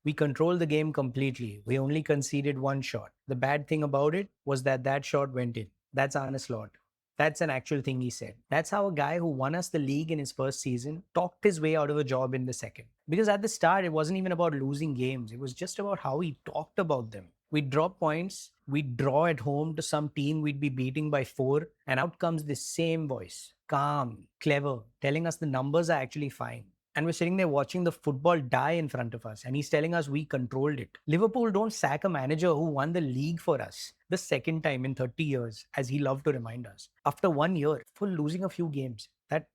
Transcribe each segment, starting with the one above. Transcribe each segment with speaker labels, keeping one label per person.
Speaker 1: We controlled the game completely. We only conceded one shot. The bad thing about it was that shot went in. That's Arne Slot. That's an actual thing he said. That's how a guy who won us the league in his first season talked his way out of a job in the second. Because at the start, it wasn't even about losing games. It was just about how he talked about them. We'd drop points, we'd draw at home to some team we'd be beating by 4, and out comes this same voice, calm, clever, telling us the numbers are actually fine. And we're sitting there watching the football die in front of us, and he's telling us we controlled it. Liverpool don't sack a manager who won the league for us the second time in 30 years, as he loved to remind us. After 1 year, for losing a few games.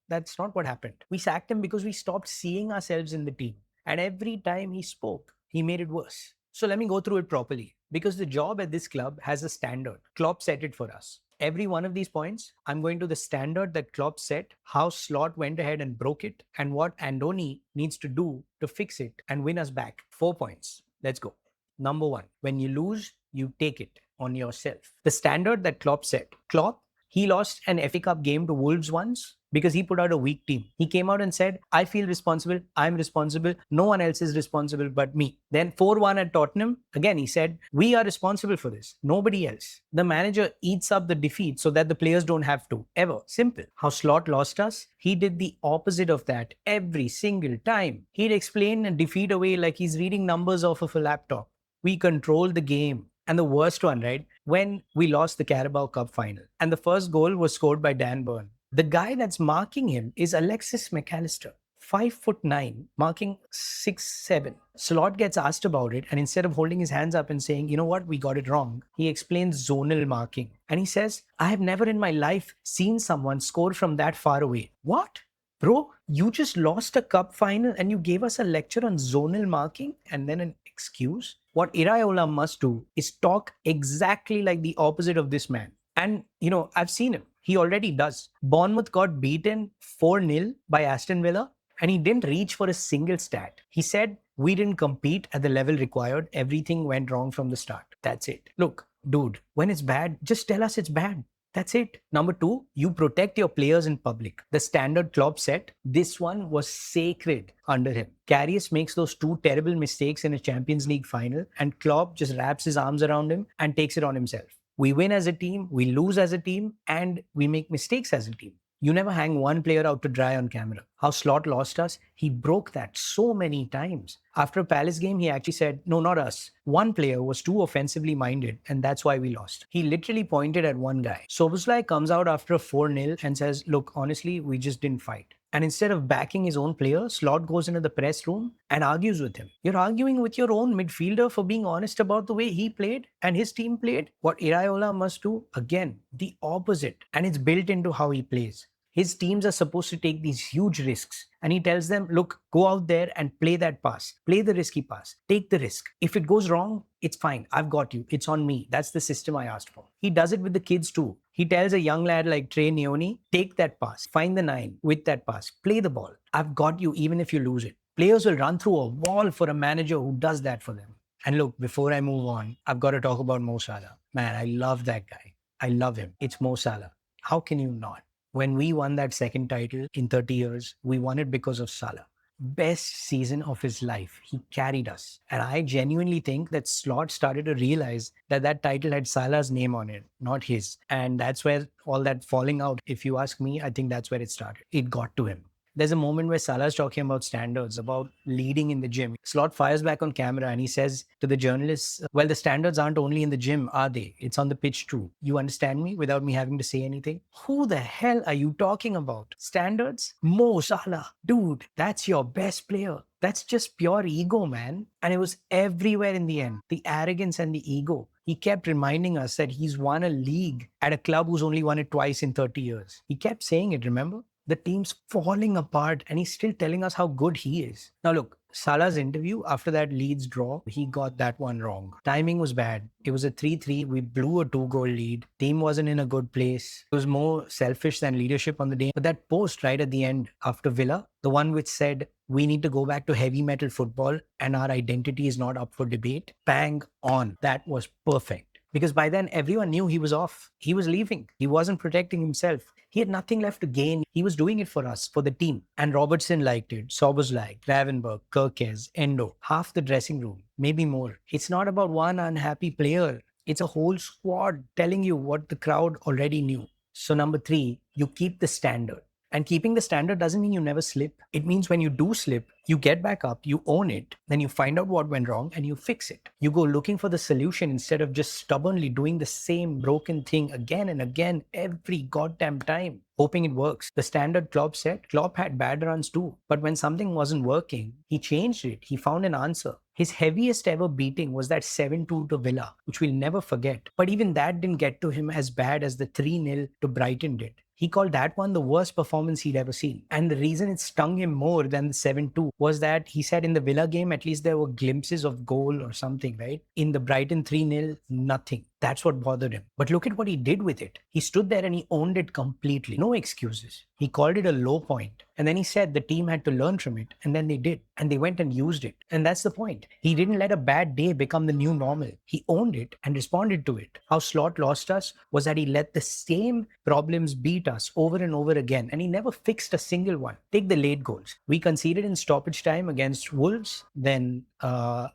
Speaker 1: That's not what happened. We sacked him because we stopped seeing ourselves in the team. And every time he spoke, he made it worse. So let me go through it properly. Because the job at this club has a standard. Klopp set it for us. Every one of these points, I'm going to the standard that Klopp set, how Slot went ahead and broke it, and what Andoni needs to do to fix it and win us back. 4 points. Let's go. Number 1, when you lose, you take it on yourself. The standard that Klopp set. Klopp, he lost an FA Cup game to Wolves once because he put out a weak team. He came out and said, I feel responsible, I'm responsible, no one else is responsible but me. Then 4-1 at Tottenham, again he said, we are responsible for this, nobody else. The manager eats up the defeat so that the players don't have to, ever. Simple. How Slot lost us? He did the opposite of that every single time. He'd explain a defeat away like he's reading numbers off of a laptop. We controlled the game. And the worst one, right? When we lost the Carabao Cup final. And the first goal was scored by Dan Burn. The guy that's marking him is Alexis McAllister, 5'9", marking 6'7". Slot gets asked about it, and instead of holding his hands up and saying, you know what, we got it wrong, he explains zonal marking. And he says, I have never in my life seen someone score from that far away. What? Bro, you just lost a cup final and you gave us a lecture on zonal marking and then an excuse? What Iraola must do is talk exactly like the opposite of this man. And, I've seen him. He already does. Bournemouth got beaten 4-0 by Aston Villa and he didn't reach for a single stat. He said, we didn't compete at the level required. Everything went wrong from the start. That's it. Look, dude, when it's bad, just tell us it's bad. That's it. Number 2, you protect your players in public. The standard Klopp set, this one was sacred under him. Karius makes those 2 terrible mistakes in a Champions League final and Klopp just wraps his arms around him and takes it on himself. We win as a team, we lose as a team, and we make mistakes as a team. You never hang one player out to dry on camera. How Slot lost us, he broke that so many times. After a Palace game, he actually said, no, not us. One player was too offensively minded, and that's why we lost. He literally pointed at one guy. Szoboszlai comes out after a 4-0 and says, look, honestly, we just didn't fight. And instead of backing his own player, Slot goes into the press room and argues with him. You're arguing with your own midfielder for being honest about the way he played and his team played? What Iraola must do? Again, the opposite. And it's built into how he plays. His teams are supposed to take these huge risks. And he tells them, look, go out there and play that pass. Play the risky pass. Take the risk. If it goes wrong, it's fine. I've got you. It's on me. That's the system I asked for. He does it with the kids too. He tells a young lad like Trey Neone, take that pass. Find the 9 with that pass. Play the ball. I've got you even if you lose it. Players will run through a wall for a manager who does that for them. And look, before I move on, I've got to talk about Mo Salah. Man, I love that guy. I love him. It's Mo Salah. How can you not? When we won that second title in 30 years, we won it because of Salah. Best season of his life. He carried us. And I genuinely think that Slot started to realize that that title had Salah's name on it, not his. And that's where all that falling out, if you ask me, I think that's where it started. It got to him. There's a moment where Salah's talking about standards, about leading in the gym. Slot fires back on camera and he says to the journalists, well, the standards aren't only in the gym, are they? It's on the pitch too. You understand me without me having to say anything? Who the hell are you talking about? Standards? Mo Salah. Dude, that's your best player. That's just pure ego, man. And it was everywhere in the end. The arrogance and the ego. He kept reminding us that he's won a league at a club who's only won it twice in 30 years. He kept saying it, remember? The team's falling apart and he's still telling us how good he is. Now look, Salah's interview after that Leeds draw, he got that one wrong. Timing was bad. It was a 3-3. We blew a 2-goal lead. Team wasn't in a good place. It was more selfish than leadership on the day. But that post right at the end after Villa, the one which said, we need to go back to heavy metal football and our identity is not up for debate. Bang on. That was perfect. because by then everyone knew he was off. He was leaving. He wasn't protecting himself. He had nothing left to gain. He was doing it for us, for the team. And Robertson liked it. Sobers liked, Gravenberg, Kirkes, Endo, half the dressing room, maybe more. It's not about one unhappy player. It's a whole squad telling you what the crowd already knew. So number 3, you keep the standard. And keeping the standard doesn't mean you never slip. It means when you do slip, you get back up, you own it, then you find out what went wrong and you fix it. You go looking for the solution instead of just stubbornly doing the same broken thing again and again every goddamn time, hoping it works. The standard Klopp set, Klopp had bad runs too. But when something wasn't working, he changed it. He found an answer. His heaviest ever beating was that 7-2 to Villa, which we'll never forget. But even that didn't get to him as bad as the 3-0 to Brighton did. He called that one the worst performance he'd ever seen. And the reason it stung him more than the 7-2 was that he said in the Villa game, at least there were glimpses of goal or something, right? In the Brighton 3-0, nothing. That's what bothered him. But look at what he did with it. He stood there and he owned it completely. No excuses. He called it a low point. And then he said the team had to learn from it. And then they did. And they went and used it. And that's the point. He didn't let a bad day become the new normal. He owned it and responded to it. How Slot lost us was that he let the same problems beat us over and over again. And he never fixed a single one. Take the late goals. We conceded in stoppage time against Wolves, then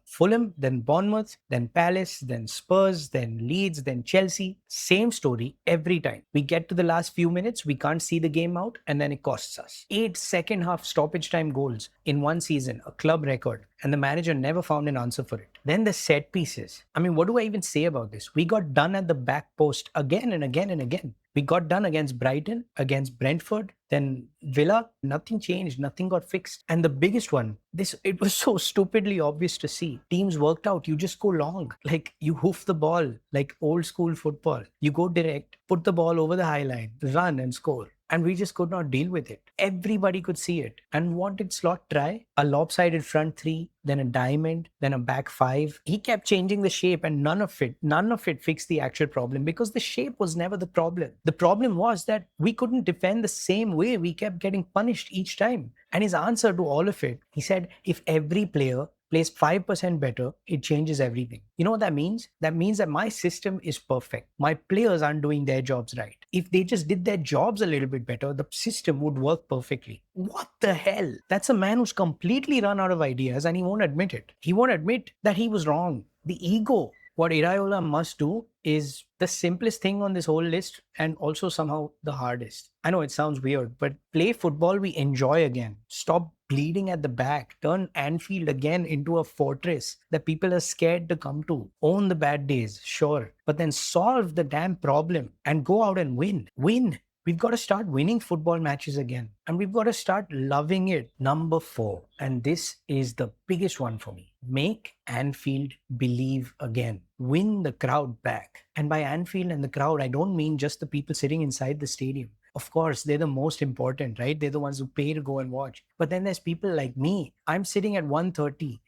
Speaker 1: Fulham, then Bournemouth, then Palace, then Spurs, then Leeds, then Chelsea. Same story every time. We get to the last few minutes, we can't see the game out, and then it costs us. 8 second half stoppage time goals in one season, a club record, and the manager never found an answer for it. Then the set pieces. I mean, what do I even say about this? We got done at the back post again and again and again. We got done against Brighton, against Brentford, then Villa. Nothing changed, nothing got fixed. And the biggest one, it was so stupidly obvious to see. Teams worked out, you just go long. Like you hoof the ball, like old school football. You go direct, put the ball over the high line, run and score. And we just could not deal with it. Everybody could see it. And what did Slot try? A lopsided front 3, then a diamond, then a back 5. He kept changing the shape and none of it fixed the actual problem because the shape was never the problem. The problem was that we couldn't defend the same way. We kept getting punished each time. And his answer to all of it, he said, if every player plays 5% better, it changes everything. You know what that means? That means that my system is perfect. My players aren't doing their jobs right. If they just did their jobs a little bit better, the system would work perfectly. What the hell? That's a man who's completely run out of ideas and he won't admit it. He won't admit that he was wrong. The ego. What Iraola must do is the simplest thing on this whole list and also somehow the hardest. I know it sounds weird, but play football we enjoy again. Stop bleeding at the back. Turn Anfield again into a fortress that people are scared to come to. Own the bad days, sure, but then solve the damn problem and go out and win. Win. We've got to start winning football matches again. And we've got to start loving it. Number 4. And this is the biggest one for me. Make Anfield believe again. Win the crowd back. And by Anfield and the crowd, I don't mean just the people sitting inside the stadium. Of course, they're the most important, right? They're the ones who pay to go and watch. But then there's people like me. I'm sitting at 1:30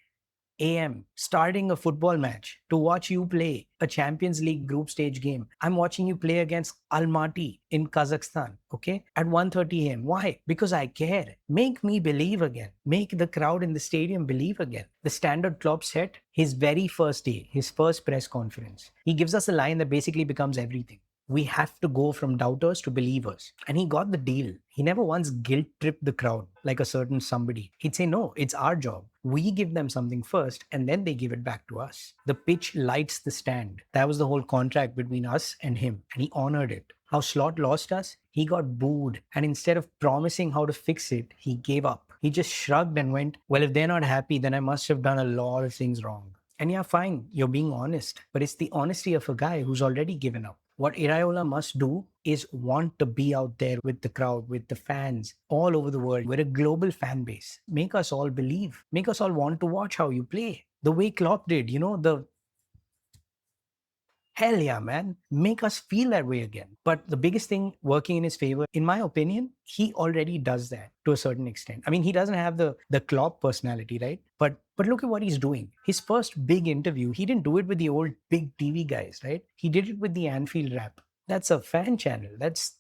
Speaker 1: a.m. starting a football match to watch you play a Champions League group stage game. I'm watching you play against Almaty in Kazakhstan, okay? At 1:30 a.m. Why? Because I care. Make me believe again. Make the crowd in the stadium believe again. The standard Klopp set, his very first day, his first press conference. He gives us a line that basically becomes everything. We have to go from doubters to believers. And he got the deal. He never once guilt-tripped the crowd like a certain somebody. He'd say, no, it's our job. We give them something first and then they give it back to us. The pitch lights the stand. That was the whole contract between us and him. And he honored it. How Slot lost us? He got booed. And instead of promising how to fix it, he gave up. He just shrugged and went, well, if they're not happy, then I must have done a lot of things wrong. And yeah, fine, you're being honest. But it's the honesty of a guy who's already given up. What Iraola must do is want to be out there with the crowd, with the fans all over the world. We're a global fan base. Make us all believe. Make us all want to watch how you play. The way Klopp did, hell yeah, man. Make us feel that way again. But the biggest thing working in his favor, in my opinion, he already does that to a certain extent. I mean, he doesn't have the Klopp personality, right? But look at what he's doing. His first big interview, he didn't do it with the old big TV guys, right? He did it with the Anfield rap. That's a fan channel. That's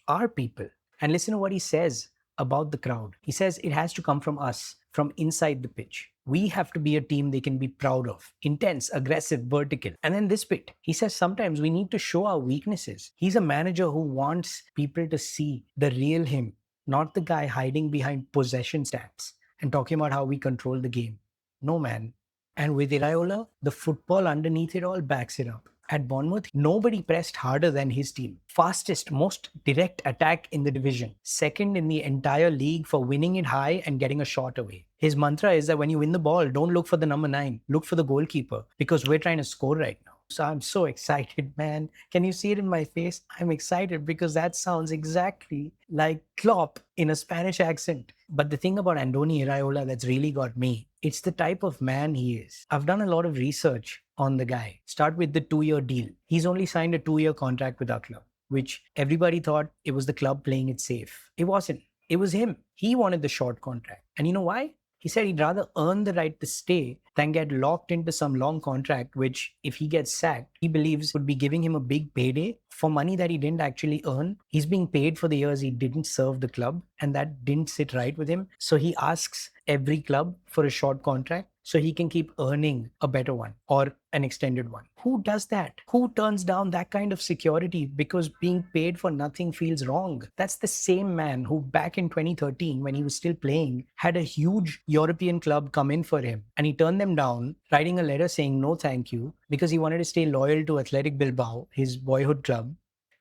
Speaker 1: our people. And listen to what he says about the crowd. He says it has to come from us, from inside the pitch. We have to be a team they can be proud of. Intense, aggressive, vertical. And then this bit, he says sometimes we need to show our weaknesses. He's a manager who wants people to see the real him, not the guy hiding behind possession stats and talking about how we control the game. No, man. And with Iraola, the football underneath it all backs it up. At Bournemouth, nobody pressed harder than his team. Fastest, most direct attack in the division. Second in the entire league for winning it high and getting a shot away. His mantra is that when you win the ball, don't look for the number 9. Look for the goalkeeper because we're trying to score right now. So I'm so excited, man. Can you see it in my face? I'm excited because that sounds exactly like Klopp in a Spanish accent. But the thing about Andoni Iraola that's really got me, it's the type of man he is. I've done a lot of research on the guy. Start with the 2-year deal. He's only signed a 2-year contract with our club, which everybody thought it was the club playing it safe. It wasn't. It was him. He wanted the short contract. And you know why? He said he'd rather earn the right to stay than get locked into some long contract, which, if he gets sacked, he believes would be giving him a big payday for money that he didn't actually earn. He's being paid for the years he didn't serve the club, and that didn't sit right with him. So he asks every club for a short contract so he can keep earning a better one or an extended one. Who does that? Who turns down that kind of security because being paid for nothing feels wrong? That's the same man who back in 2013, when he was still playing, had a huge European club come in for him and he turned them down, writing a letter saying no thank you because he wanted to stay loyal to Athletic Bilbao, his boyhood club.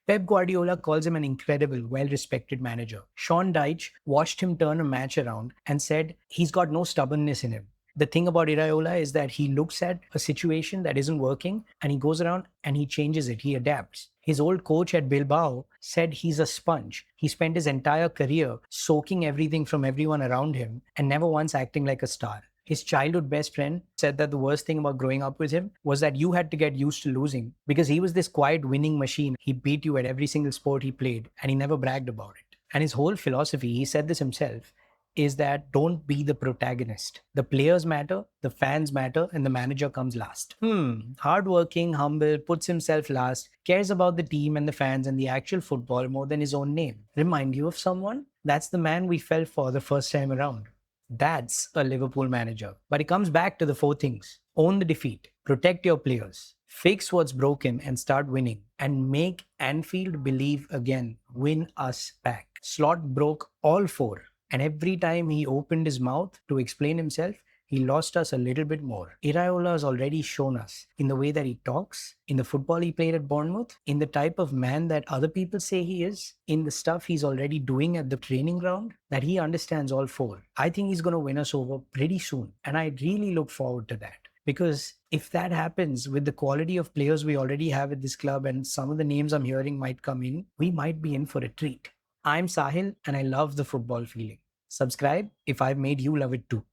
Speaker 1: Pep Guardiola calls him an incredible, well-respected manager. Sean Dyche watched him turn a match around and said he's got no stubbornness in him. The thing about Iraola is that he looks at a situation that isn't working and he goes around and he changes it. He adapts. His old coach at Bilbao said he's a sponge. He spent his entire career soaking everything from everyone around him and never once acting like a star. His childhood best friend said that the worst thing about growing up with him was that you had to get used to losing because he was this quiet winning machine. He beat you at every single sport he played and he never bragged about it. And his whole philosophy, he said this himself, is that don't be the protagonist. The players matter, the fans matter, and the manager comes last. Hardworking, humble, puts himself last, cares about the team and the fans and the actual football more than his own name. Remind you of someone? That's the man we fell for the first time around. That's a Liverpool manager. But it comes back to the 4 things. Own the defeat. Protect your players. Fix what's broken and start winning. And make Anfield believe again. Win us back. Slot broke all 4. And every time he opened his mouth to explain himself, he lost us a little bit more. Iraola has already shown us in the way that he talks, in the football he played at Bournemouth, in the type of man that other people say he is, in the stuff he's already doing at the training ground, that he understands all 4. I think he's going to win us over pretty soon. And I really look forward to that. Because if that happens with the quality of players we already have at this club and some of the names I'm hearing might come in, we might be in for a treat. I'm Sahil and I love the football feeling. Subscribe if I've made you love it too.